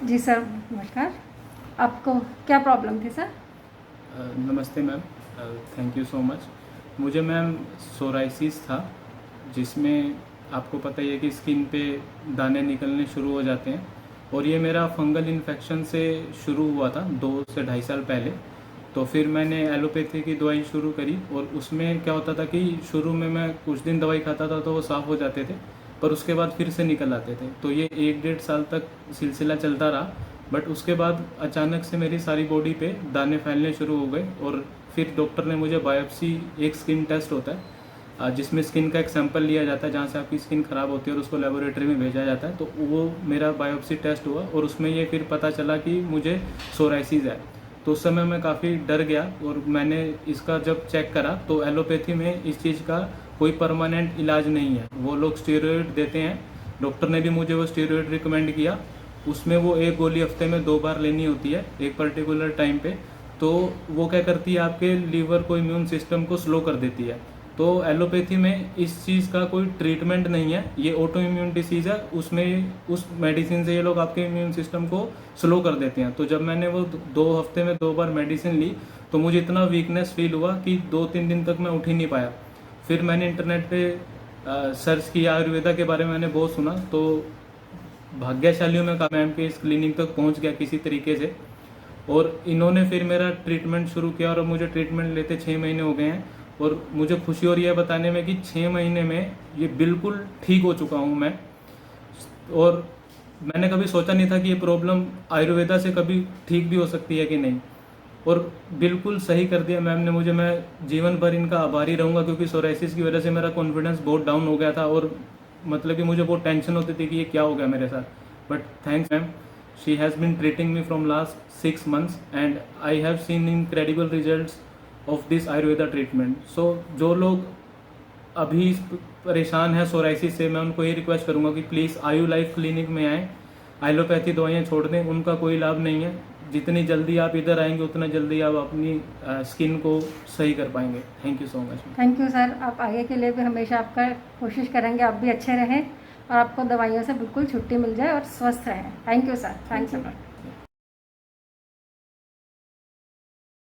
जी sir, नमस्कार। आपको क्या प्रॉब्लम थी सर? नमस्ते ma'am, thank you so much. मुझे मैम सोराइसिस था, जिसमें आपको पता ही है कि स्किन पे दाने निकलने शुरू हो जाते हैं, और ये मेरा फंगल इन्फेक्शन से शुरू हुआ था 2 से 2.5 साल पहले। तो फिर मैंने एलोपैथी की दवाई शुरू करी, और उसमें क्या होता था कि शुरू में मैं कुछ दिन दवाई खाता था तो वो साफ़ हो जाते थे, पर उसके बाद फिर से निकल आते थे। तो ये 1 डेढ़ साल तक सिलसिला चलता रहा। बट उसके बाद अचानक से मेरी सारी बॉडी पे दाने फैलने शुरू हो गए, और फिर डॉक्टर ने मुझे बायोप्सी, एक स्किन टेस्ट होता है जिसमें स्किन का एक सैंपल लिया जाता है जहाँ से आपकी स्किन ख़राब होती है और उसको लेबोरेटरी में भेजा जाता है। तो वो मेरा बायोप्सी टेस्ट हुआ, और उसमें ये फिर पता चला कि मुझे सोराइसिस है। तो उस समय मैं काफ़ी डर गया, और मैंने इसका जब चेक करा तो एलोपैथी में इस चीज़ का कोई परमानेंट इलाज नहीं है। वो लोग स्टेरॉयड देते हैं। डॉक्टर ने भी मुझे वो स्टेरॉयड रिकमेंड किया। उसमें वो एक गोली हफ्ते में 2 बार लेनी होती है एक पर्टिकुलर टाइम पे। तो वो क्या करती है, आपके लीवर को, इम्यून सिस्टम को स्लो कर देती है। तो एलोपैथी में इस चीज़ का कोई ट्रीटमेंट नहीं है, ये ऑटो इम्यून डिसीज़ है। उसमें उस मेडिसिन से ये लोग आपके इम्यून सिस्टम को स्लो कर देते हैं। तो जब मैंने वो 2 हफ्ते में 2 बार मेडिसिन ली, तो मुझे इतना वीकनेस फील हुआ कि 2-3 दिन तक मैं उठ ही नहीं पाया। फिर मैंने इंटरनेट पे सर्च किया, आयुर्वेदा के बारे में मैंने बहुत सुना। तो भाग्यशाली हूँ मैं, मैम के इस क्लिनिक तक पहुँच गया किसी तरीके से, और इन्होंने फिर मेरा ट्रीटमेंट शुरू किया, और मुझे ट्रीटमेंट लेते 6 महीने हो गए हैं। और मुझे खुशी हो रही है बताने में कि 6 महीने में ये बिल्कुल ठीक हो चुका हूँ मैं। और मैंने कभी सोचा नहीं था कि ये प्रॉब्लम आयुर्वेदा से कभी ठीक भी हो सकती है कि नहीं, और बिल्कुल सही कर दिया मैम ने मुझे। मैं जीवन भर इनका आभारी रहूँगा, क्योंकि सोराइसिस की वजह से मेरा कॉन्फिडेंस बहुत डाउन हो गया था, और मतलब कि मुझे बहुत टेंशन होती थी कि ये क्या हो गया मेरे साथ। But thanks ma'am, she has been treating me from last 6 months, and I have seen incredible results of this Ayurveda treatment. So जो लोग अभी परेशान है सोराइसिस से, मैं उनको ये रिक्वेस्ट करूँगा कि प्लीज़ आयु लाइफ क्लिनिक में आएँ, एलोपैथी दवाइयाँ छोड़ दें, उनका कोई लाभ नहीं है। जितनी जल्दी आप इधर आएंगे उतना जल्दी आप अपनी स्किन को सही कर पाएंगे। Thank you so much. Thank you sir. आप आगे के लिए भी हमेशा आपका कोशिश करेंगे आप भी अच्छे रहें और आपको दवाइयों से बिल्कुल छुट्टी मिल जाए और स्वस्थ रहें। Thank you sir, thanks a lot.